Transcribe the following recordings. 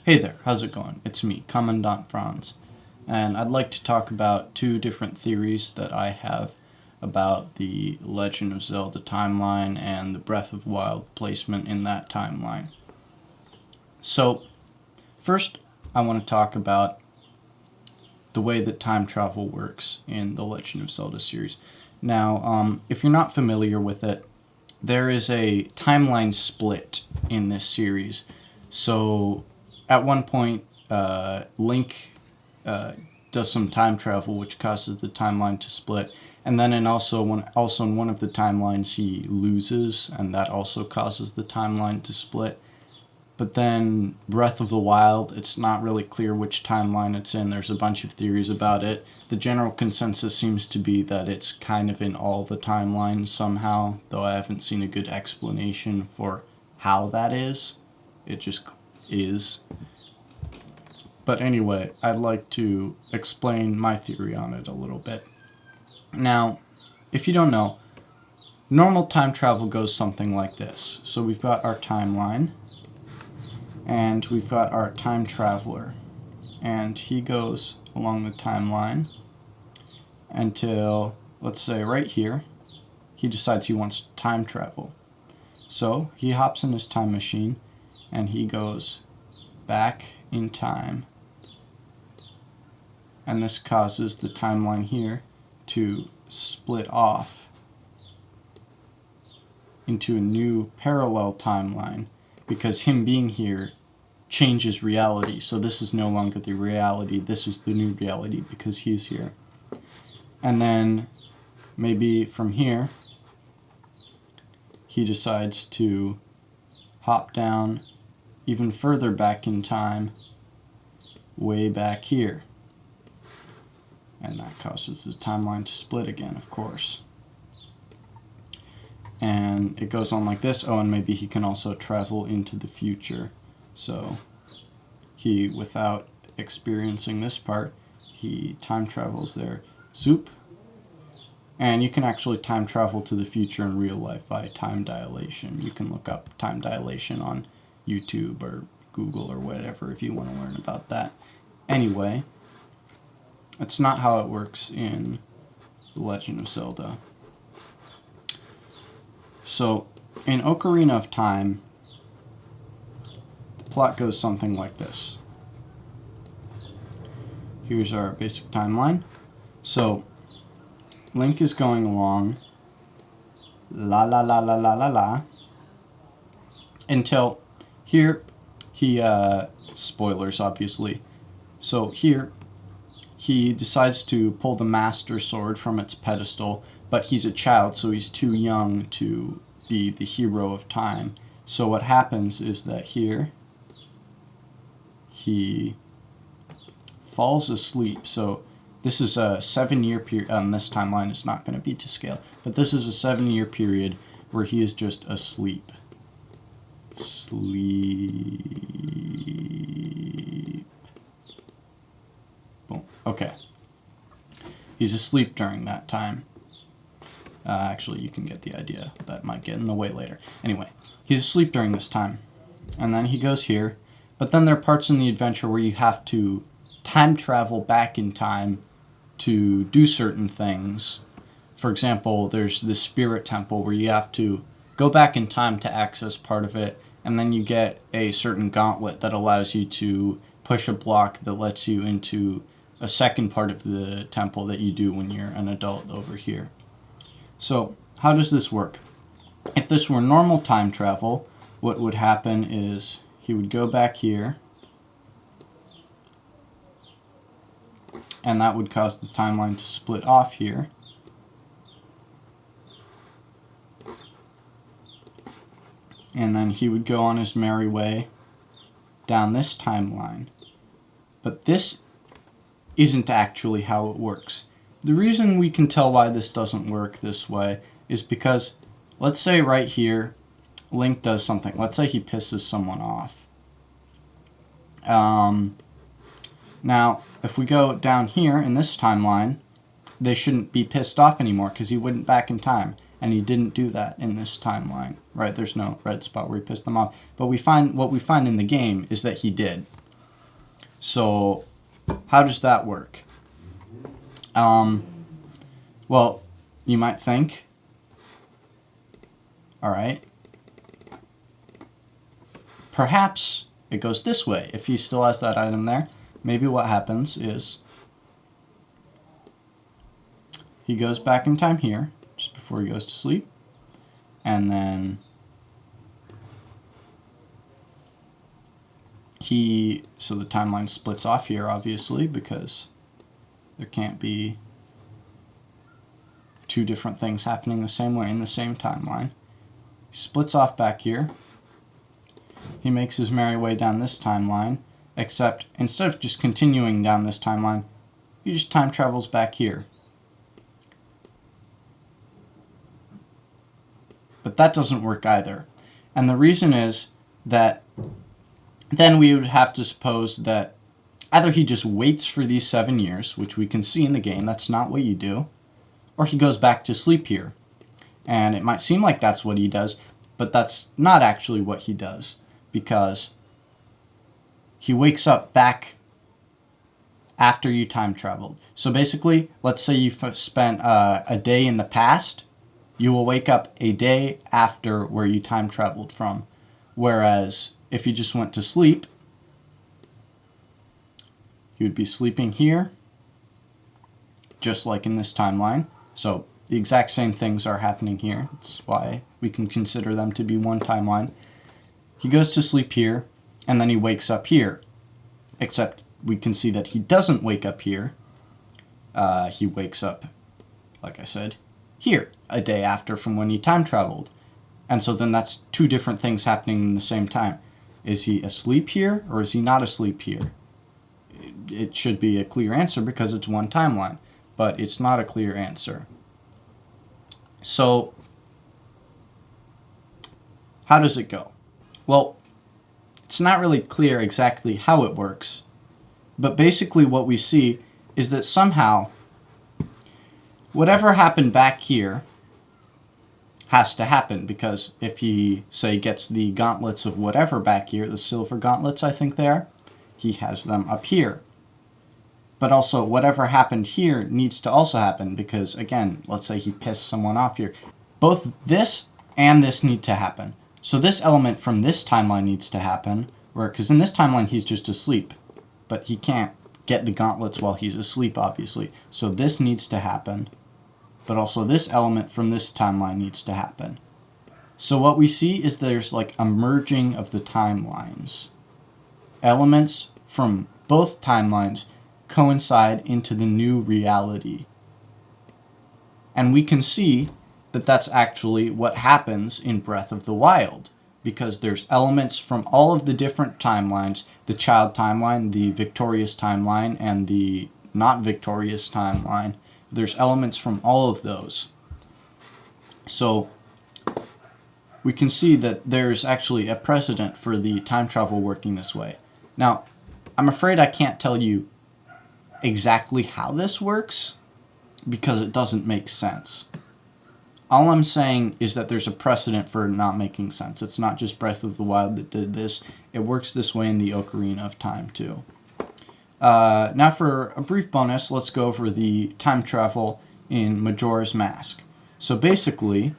Hey there, how's it going? It's me, Commandant Franz, and I'd like to talk about two different theories that I have about the Legend of Zelda timeline and the Breath of Wild placement in that timeline. So, first, I want to talk about the way that time travel works in the Legend of Zelda series. Now, if you're not familiar with it, there is a timeline split in this series. So, at one point, Link does some time travel, which causes the timeline to split. And then also in one of the timelines, he loses, and that also causes the timeline to split. But then Breath of the Wild, it's not really clear which timeline it's in. There's a bunch of theories about it. The general consensus seems to be that it's kind of in all the timelines somehow, though I haven't seen a good explanation for how that is. It just is. But anyway, I'd like to explain my theory on it a little bit. Now, if you don't know, normal time travel goes something like this. So we've got our timeline, and we've got our time traveler, and he goes along the timeline until, let's say right here, he decides he wants to time travel. So he hops in his time machine and he goes back in time, and this causes the timeline here to split off into a new parallel timeline, because him being here changes reality. So this is no longer the reality, this is the new reality because he's here. And then maybe from here he decides to hop down even further back in time, way back here. And that causes the timeline to split again, of course. And it goes on like this. Oh, and maybe he can also travel into the future. So he, without experiencing this part, he time travels there. Zoop. And you can actually time travel to the future in real life by time dilation. You can look up time dilation on YouTube or Google or whatever if you want to learn about that. Anyway, it's not how it works in The Legend of Zelda. So, in Ocarina of Time, the plot goes something like this. Here's our basic timeline. So, Link is going along, la la la la la la la, until here he, spoilers obviously, so here he decides to pull the Master Sword from its pedestal, but he's a child, so he's too young to be the hero of time. So what happens is that here he falls asleep. So this is a 7-year period. This timeline is not going to be to scale, but this is a 7-year period where he is just asleep. Sleep. Boom. Okay. He's asleep during that time. Actually, you can get the idea. That might get in the way later. Anyway, he's asleep during this time. And then he goes here. But then there are parts in the adventure where you have to time travel back in time to do certain things. For example, there's the Spirit Temple where you have to go back in time to access part of it, and then you get a certain gauntlet that allows you to push a block that lets you into a second part of the temple that you do when you're an adult over here. So, how does this work? If this were normal time travel, what would happen is he would go back here, and that would cause the timeline to split off here. And then he would go on his merry way down this timeline. But this isn't actually how it works. The reason we can tell why this doesn't work this way is because, let's say right here, Link does something. Let's say he pisses someone off. Now, if we go down here in this timeline, they shouldn't be pissed off anymore because he went back in time. And he didn't do that in this timeline, right? There's no red spot where he pissed them off. But what we find in the game is that he did. So how does that work? Well, you might think, all right, perhaps it goes this way. If he still has that item there, maybe what happens is he goes back in time here, just before he goes to sleep, and then so the timeline splits off here, obviously, because there can't be two different things happening the same way in the same timeline. He splits off back here. He makes his merry way down this timeline, except instead of just continuing down this timeline, he just time travels back here. But that doesn't work either. And the reason is that then we would have to suppose that either he just waits for these 7 years, which we can see in the game, that's not what you do, or he goes back to sleep here. And it might seem like that's what he does, but that's not actually what he does, because he wakes up back after you time traveled. So basically, let's say you spent a day in the past, you will wake up a day after where you time traveled from. Whereas if you just went to sleep, you would be sleeping here, just like in this timeline. So the exact same things are happening here. That's why we can consider them to be one timeline. He goes to sleep here, and then he wakes up here. Except we can see that he doesn't wake up here. He wakes up, like I said, here, a day after from when he time traveled. And so then that's two different things happening in the same time. Is he asleep here, or is he not asleep here? It should be a clear answer because it's one timeline, but it's not a clear answer. So, how does it go? Well, it's not really clear exactly how it works, but basically what we see is that somehow whatever happened back here has to happen, because if he, say, gets the gauntlets of whatever back here, the silver gauntlets I think they are, he has them up here. But also, whatever happened here needs to also happen, because, again, let's say he pissed someone off here. Both this and this need to happen. So this element from this timeline needs to happen, because in this timeline he's just asleep. But he can't get the gauntlets while he's asleep, obviously. So this needs to happen. But also this element from this timeline needs to happen. So what we see is there's like a merging of the timelines. Elements from both timelines coincide into the new reality. And we can see that that's actually what happens in Breath of the Wild, because there's elements from all of the different timelines, the child timeline, the victorious timeline, and the not victorious timeline. There's elements from all of those. So we can see that there's actually a precedent for the time travel working this way. Now, I'm afraid I can't tell you exactly how this works, because it doesn't make sense. All I'm saying is that there's a precedent for it not making sense. It's not just Breath of the Wild that did this. It works this way in the Ocarina of Time, too. Now for a brief bonus, let's go over the time travel in Majora's Mask. So basically,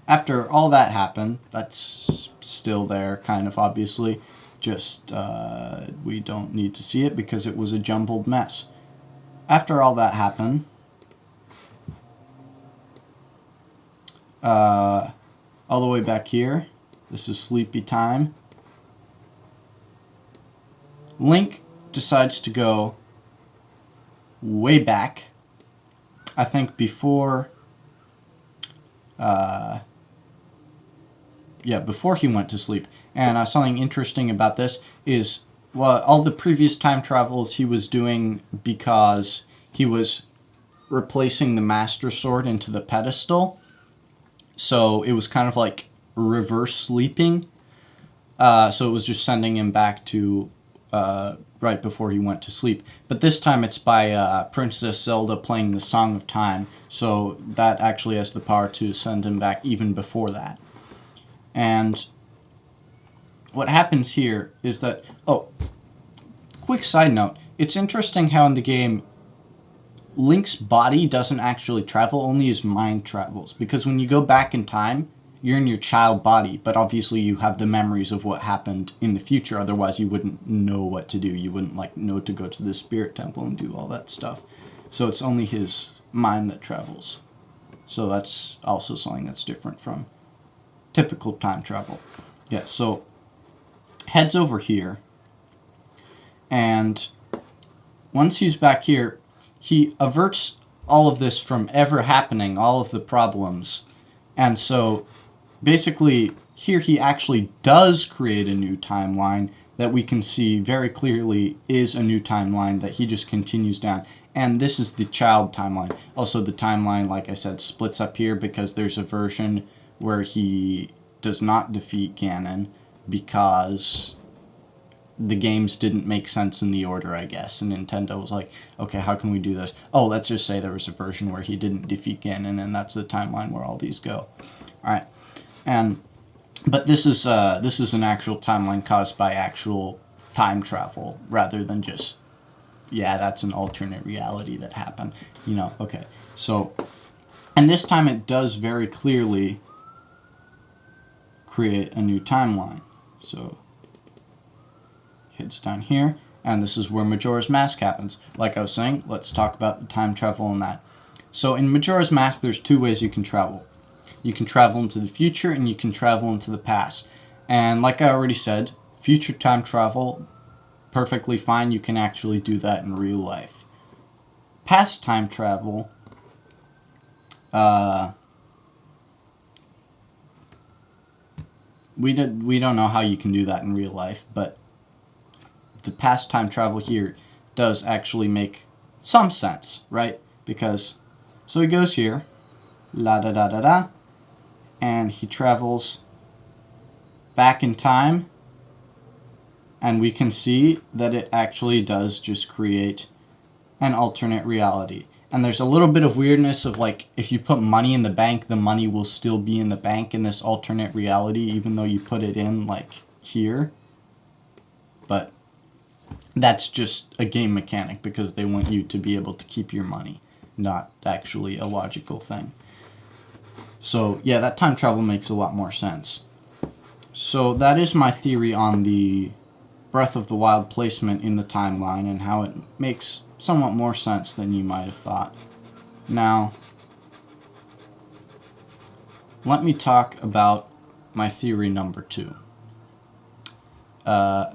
after all that happened, that's still there, kind of obviously, just we don't need to see it because it was a jumbled mess. After all that happened, all the way back here, this is sleepy time. Link decides to go way back, I think before before he went to sleep. And something interesting about this is, well, all the previous time travels he was doing because he was replacing the Master Sword into the pedestal. So it was kind of like reverse sleeping. So it was just sending him back to right before he went to sleep. But this time it's by Princess Zelda playing the Song of Time. So that actually has the power to send him back even before that. And what happens here is that, oh, quick side note, it's interesting how in the game Link's body doesn't actually travel, only his mind travels. Because when you go back in time, you're in your child body, but obviously you have the memories of what happened in the future, otherwise you wouldn't know what to do. You wouldn't like know to go to the spirit temple and do all that stuff. So it's only his mind that travels. So that's also something that's different from typical time travel. Yeah, so heads over here, and once he's back here, he averts all of this from ever happening, all of the problems. And so basically here he actually does create a new timeline that we can see very clearly is a new timeline that he just continues down. And this is the child timeline. Also, the timeline, like I said, splits up here because there's a version where he does not defeat Ganon because the games didn't make sense in the order, I guess. And Nintendo was like, okay, how can we do this? Oh, let's just say there was a version where he didn't defeat Ganon, and that's the timeline where all these go. All right. But this is an actual timeline caused by actual time travel rather than just, yeah, that's an alternate reality that happened. You know, okay. So, and this time it does very clearly create a new timeline. So, hits down here, and this is where Majora's Mask happens. Like I was saying, let's talk about the time travel in that. So in Majora's Mask, there's two ways you can travel. You can travel into the future, and you can travel into the past. And like I already said, future time travel, perfectly fine. You can actually do that in real life. Past time travel, we don't know how you can do that in real life, but the past time travel here does actually make some sense, right? Because, so he goes here, la da da da da, and he travels back in time, and we can see that it actually does just create an alternate reality. And there's a little bit of weirdness of like, if you put money in the bank, the money will still be in the bank in this alternate reality, even though you put it in like here. But that's just a game mechanic because they want you to be able to keep your money, not actually a logical thing. So yeah, that time travel makes a lot more sense. So that is my theory on the Breath of the Wild placement in the timeline and how it makes somewhat more sense than you might have thought. Now, let me talk about my theory number 2.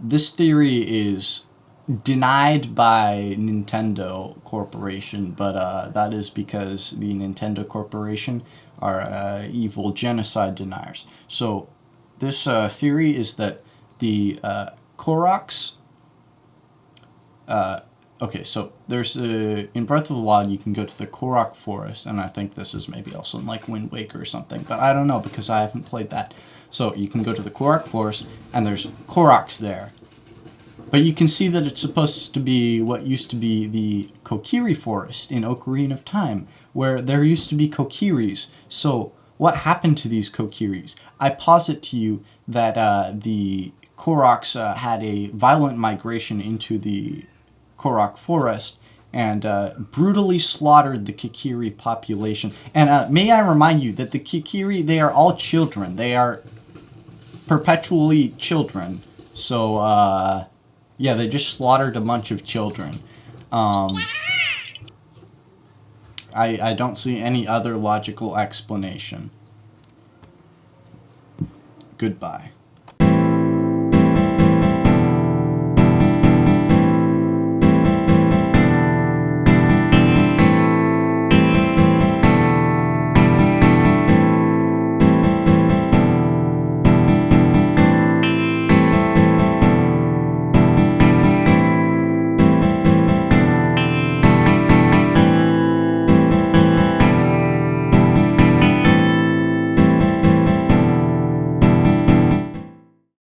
This theory is denied by Nintendo Corporation, but that is because the Nintendo Corporation are evil genocide deniers. So this theory is that the Koroks... okay, so there's in Breath of the Wild you can go to the Korok Forest, and I think this is maybe also in like Wind Waker or something, but I don't know because I haven't played that. So you can go to the Korok Forest, and there's Koroks there. But you can see that it's supposed to be what used to be the Kokiri Forest in Ocarina of Time, where there used to be Kokiris. So what happened to these Kokiris? I posit to you that the Koroks had a violent migration into the Korok Forest and brutally slaughtered the Kokiri population. And may I remind you that the Kokiri, they are all children. They are perpetually children. So, yeah, they just slaughtered a bunch of children. I don't see any other logical explanation. Goodbye.